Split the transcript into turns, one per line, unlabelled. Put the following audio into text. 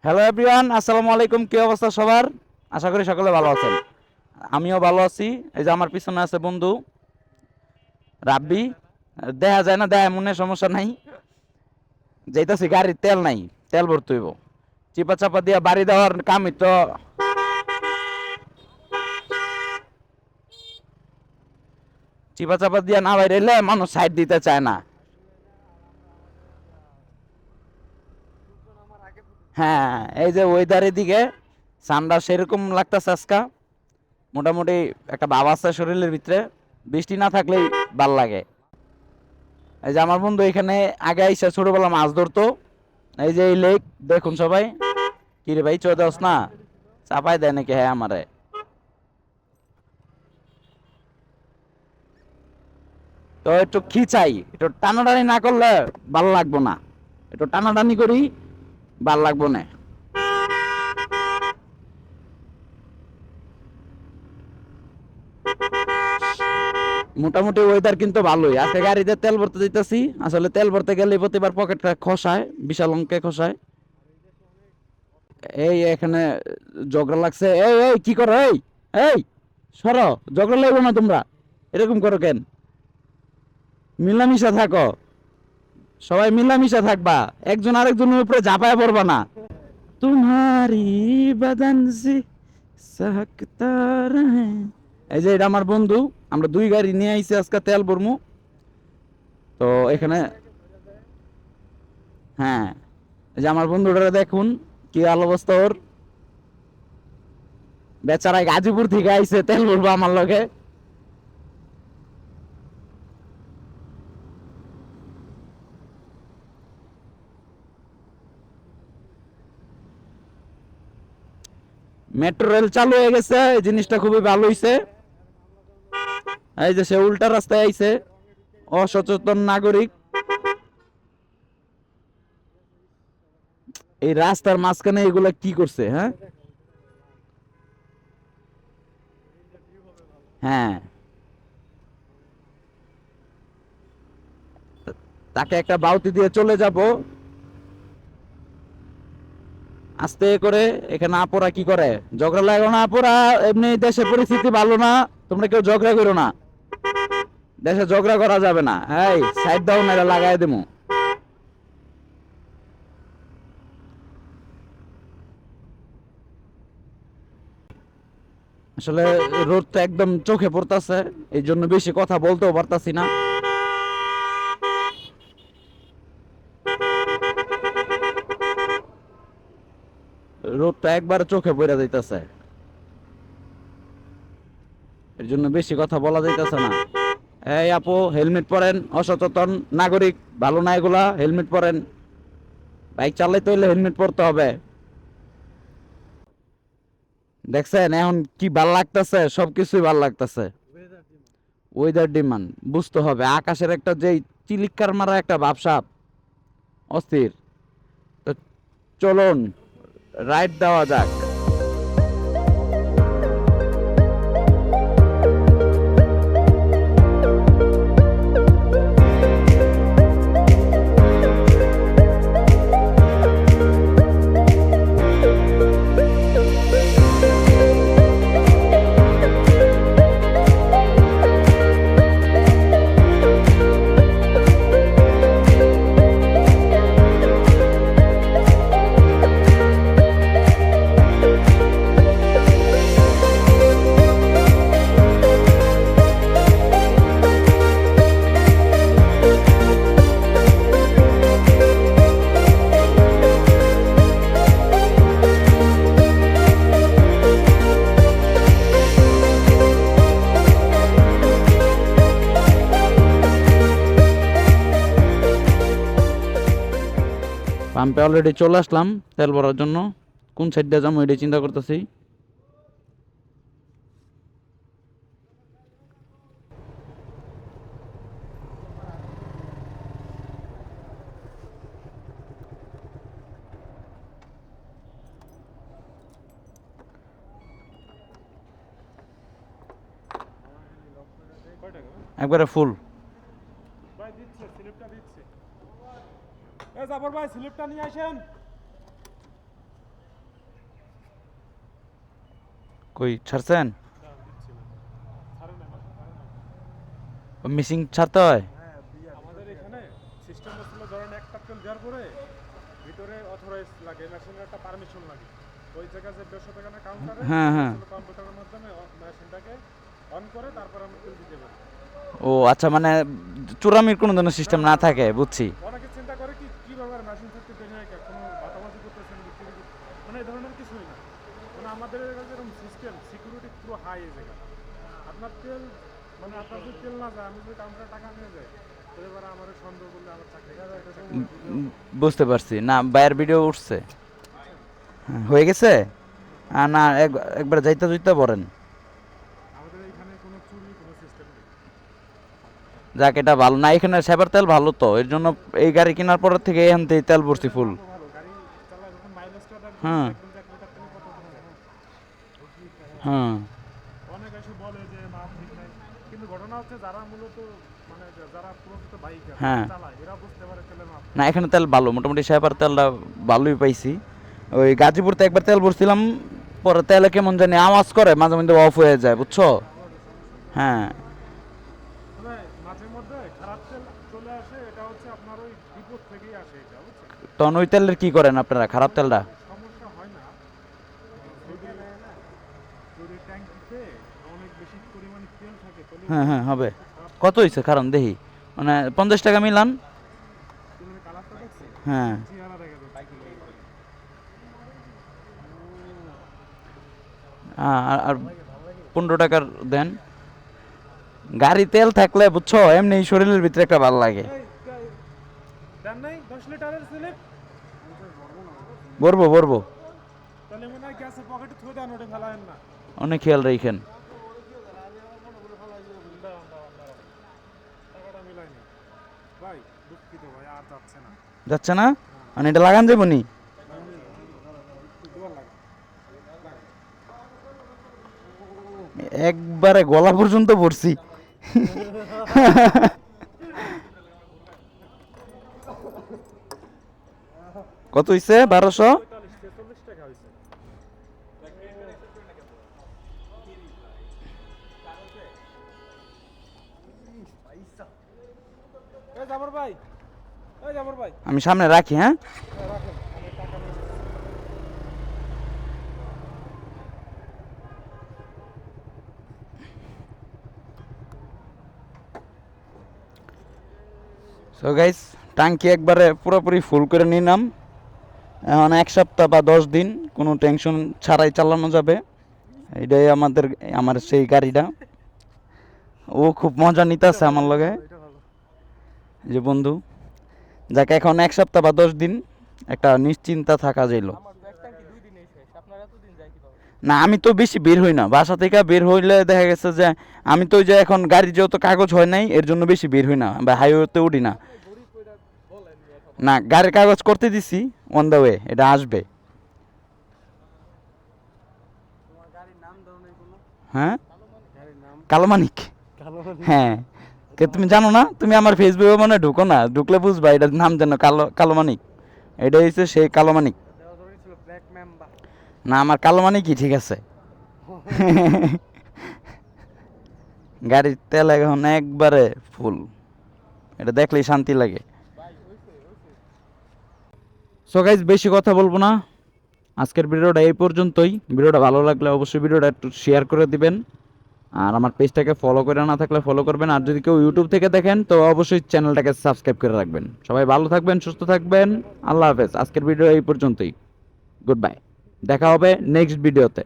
Hello everyone, আসসালামু আলাইকুম। কি অবস্থা সবার? আশা করি সকলে ভালো আছেন। আমিও ভালো আছি। এই যে আমার পিছনে আছে বন্ধু রাব্বি। দেখা যায় না, দেখা মনে সমস্যা নাই। যাইতাছি, গাড়ির তেল নাই, তেল ভরতে হইব। চিপা চাপা দিয়া বাড়ি দেওয়ার কামই তো। চিপা চাপা দিয়া না বাইরে মানুষ সাইড দিতে চায় না। হ্যাঁ, এই যে ওয়েদারের দিকে ঠান্ডা সেরকম লাগতেছে আজকা। মোটামুটি একটা ভাব আছে শরীরের ভিতরে। বৃষ্টি না থাকলেই ভাল লাগে। এই যে আমার বন্ধু এখানে আগে আইসা ছোটবেলা মাছ ধরতো। এই যে এই লেক দেখুন সবাই। কি রে ভাই, চোদ্দ না চাপাই দেয় নাকি? হ্যাঁ আমারে। তো একটু খিচাই, একটু টানাটানি না করলে ভাল লাগবো না। একটু টানাটানি করি, ভাল লাগবো না। মোটামুটি ওয়েদার কিন্তু ভালোই আছে। গাড়িতে তেল ভরতে দিতেছি। আসলে তেল ভরতে গেলে প্রতিবার পকেটটা খসায়, বিশাল অঙ্কে খসায়। এই এখানে ঝগড়া লাগছে। এই এই কি করো? এই এই সরো, ঝগড়া লাগবে না তোমরা। এরকম করো কেন? মিলামিশা থাকো, সবাই মিলামিশা থাকবা। একজন আরেকজনের উপরে ঝাঁপায় পড়বা না। তোমারি বদন সে সাহকতা রহে। এই যে এটা আমার বন্ধু। আমরা দুই গাড়ি নিয়ে আইছি আজকে তেল ভরমু। তো এখানে হ্যাঁ, এই যে আমার বন্ধুটারে দেখুন, কি হাল অবস্থা ওর। বেচারাই গাজীপুর থেকে আইছে তেল ভরবো আমার লগে। মেট্রো রেল চালু হয়ে গেছে, এই জিনিসটা খুবই ভালো হইছে। এই যে সে উল্টা রাস্তায় আইছে, অসচেতন নাগরিক। এই রাস্তার মাঝখানে এগুলা কি করছে? হ্যাঁ হ্যাঁ, তাকে একটা বাউতি দিয়ে চলে যাব আস্তে করে। এখানে আপুরা কি করে? ঝগড়া লাগো না আপুরা। এমনি দেশের পরিস্থিতি ভালো না, তোমরা কেউ ঝগড়া করো না। দেশে ঝগড়া করা যাবে না। এই সাইড দাও না, লাগাই দেবো। আসলে রোদটা একদম চোখে পড়তাছে, এই জন্য বেশি কথা বলতেও পারতাছি না। রোদটা একবার চোখে পড়ে যাইতাছে, এর জন্য বেশি কথা বলা যাইতাছে না। এই আপু, হেলমেট পরেন। অসচেতন নাগরিক, ভালো না এগুলা। হেলমেট পরেন, বাইক চালাইতে হইলে হেলমেট পরতে হবে। দেখছেন এখন কি ভাল লাগতেছে? সবকিছুই ভাল লাগতেছে। ওয়েদার ডিমান্ড বুঝতে হবে। আকাশের একটা যে চিলিক্কার মারা একটা ভাবসাব, অস্থির। তো চলুন রাইড দেওয়া যাক। পাম্পে অলরেডি চলে আসলাম তেল ভরার জন্য। কোন সাইড দিয়ে যাবো এটাই চিন্তা করতেছি। একবারে ফুল।
ভাই দিচ্ছে, স্লিপটা দিচ্ছে। এ জাফর ভাই, স্লিপটা নিয়ে আসেন।
কই ছাড়ছেন?
দিচ্ছি না। ছাড়ে না, ছাড়ে না।
মিসিং ছাড়তে হয়?
আমাদের এখানে সিস্টেম হচ্ছিল ধরেন একটা তেল দেওয়ার পরে ভিতরে অথরাইজ লাগে, মেশিনের একটা পারমিশন লাগে। ওই জায়গায় যে 150 টাকা না কাউন্টারে,
হ্যাঁ হ্যাঁ।
কম্পিউটারের মাধ্যমে মেশিনটাকে অন করে তারপর আমরা তেল দিতে পারি।
ও আচ্ছা, মানে চূড়ামির কোনো ধরনের সিস্টেম না থাকে, বুঝছি।
অনেকে চিন্তা করে কি কি ব্যাপার মেশিন থাকতে দেরি হয় কেন, কোনো বাতাবাজি করতেছেন বিক্রি মানে এই ধরনের কিছুই না। মানে আমাদের এখানে যেরকম সিস্টেম সিকিউরিটি পুরো হাই এই জায়গা। আপনার তেল মানে আপনার যদি তেল না যায়, আমি যদি কাউন্টারে টাকা নিয়ে যাই, তো এবার আমার সন্দেহ করলে আমার চাকরি
বুঝতে পারছি। না বাইরের ভিডিও উঠছে। হ্যাঁ, হয়ে গেছে। না একবার যাইতে যাইতে বলেন।
আমাদের এখানে কোনো চুরি কোনো সিস্টেম নেই।
যাক, এটা ভালো না, এখানে সেবার তেল ভালো তো, এর জন্য এই গাড়ি কেনার পর থেকে এখান থেকে তেল ভরছি ফুল।
ভালো ভালো গাড়ি চালা যখন মাইলেজটা দেখবেন
হ্যাঁ
দেখবেন যে 1 লিটার তেলে কত
হ্যাঁ।
অনেক এসে বলে যে মাপ ঠিক নাই, কিন্তু ঘটনা হচ্ছে যারা মূলত মানে যারা প্রকৃত বাইকার
হ্যাঁ।
চালায় এরা বুঝতে পারে তেলের মাপ।
না এখানে তেল ভালো, মোটামুটি সেবার তেলটা ভালোই পাইছি। ওই গাজীপুরতে একবার তেল ভরছিলাম, পরে তেলে কেমন জানি আওয়াজ করে, মাঝে মধ্যে অফ হয়ে যায়, বুঝছো। হ্যাঁ
তবে মাঝে মধ্যে খারাপ তেল চলে আসে, এটা হচ্ছে আপনার ওই বিপদ থেকেই আসে এটা, বুঝছেন?
তখন ওই তেলের কি করেন আপনারা, খারাপ তেলটা?
সমস্যা হয় না যদি যদি ট্যাঙ্কিতে অনেক বেশি পরিমাণে তেল থাকে তাহলে
হ্যাঁ হ্যাঁ হবে। কত হয়েছে কারণ দেখি, মানে 50 টাকা মিলান।
তেলের কালারটা দেখছেন,
হ্যাঁ
চেহারা দেখা যাচ্ছে।
আর 15 টাকার দেন। গাড়ি তেল থাকলে বুঝছো এমনি শরীরের ভিতরে একটা ভালো লাগে।
দেন নাই 10 লিটারের স্লিপ,
বলবো বলবো,
তাহলে মনে হয় গ্যাসের পকেটে থুয়ে দেন, ওটা ফেলায়েন না।
অনেক খেয়াল রাখেন।
টাকাটা মিলাইনি ভাই, দুঃখিত ভাই, আর যাচ্ছে না।
যাচ্ছে না মানে এটা লাগান যাবো নি?
দুবার লাগে
একবারে গলা পর্যন্ত পড়ছি। কত হইছে? 1200।
45 টাকা হয়েছে। এই জাবর ভাই, এই জাবর ভাই,
আমি সামনে রাখি, হ্যাঁ।
রাখেন আমি টাকা নিয়ে যাচ্ছি।
সো গাইস, টাঙ্কি একবারে পুরোপুরি ফুল করে নিলাম। এখন 1 সপ্তাহ বা 10 দিন কোনো টেনশন ছাড়াই চালানো যাবে। এটাই আমার সেই গাড়িটা। ও খুব মজা নিতেছে আমার লগে,
এটা ভালো।
যে বন্ধু। যাকে এখন 1 সপ্তাহ বা 10 দিন একটা নিশ্চিন্তা থাকা যাইল।
আমার তো একটা কি 2 দিনেই শেষ, আপনার এত দিন যায় কিভাবে?
না আমি তো বেশি বের হই না, বাসা থেকে বের হইলে দেখা গেছে যে আমি তো ওই যে এখন গাড়ির যেহেতু কাগজ হয় নাই, এর জন্য বেশি বের হই না বা হাইওয়েতে উঠি না।
গরিব কইরা বলেন
না গাড়ির কাগজ করতে দিছি, অন দ্য ওয়ে, এটা আসবে।
তোমার গাড়ির নাম দাও নাই কোনো?
হ্যাঁ
গাড়ির নাম
কালো মানিক।
কালো
হ্যাঁ, তুমি জানো না? তুমি আমার ফেসবুকে মনে হয় ঢুকো না, ঢুকলে বুঝবা এটার নাম জানো, কালো কালো মানিক। এটা হচ্ছে সেই কালো মানিক।
দেওয়া ধরে ছিল ব্ল্যাক মেম্বার।
না আমার কালো মানিকই ঠিক আছে। গাড়ির তেল এখন একবারে ফুল, এটা দেখলেই শান্তি লাগে। সো গাইস, বেশি কথা বলবো না, আজকের ভিডিওটা এই পর্যন্তই। ভিডিওটা ভালো লাগলে অবশ্যই ভিডিওটা একটু শেয়ার করে দিবেন, আর আমার পেজটাকে ফলো করে না থাকলে ফলো করবেন, আর যদি কেউ ইউটিউব থেকে দেখেন তো অবশ্যই চ্যানেলটাকে সাবস্ক্রাইব করে রাখবেন। সবাই ভালো থাকবেন, সুস্থ থাকবেন, আল্লাহ হাফেজ। আজকের ভিডিও এই পর্যন্তই, গুড বাই, দেখা হবে নেক্সট ভিডিওতে।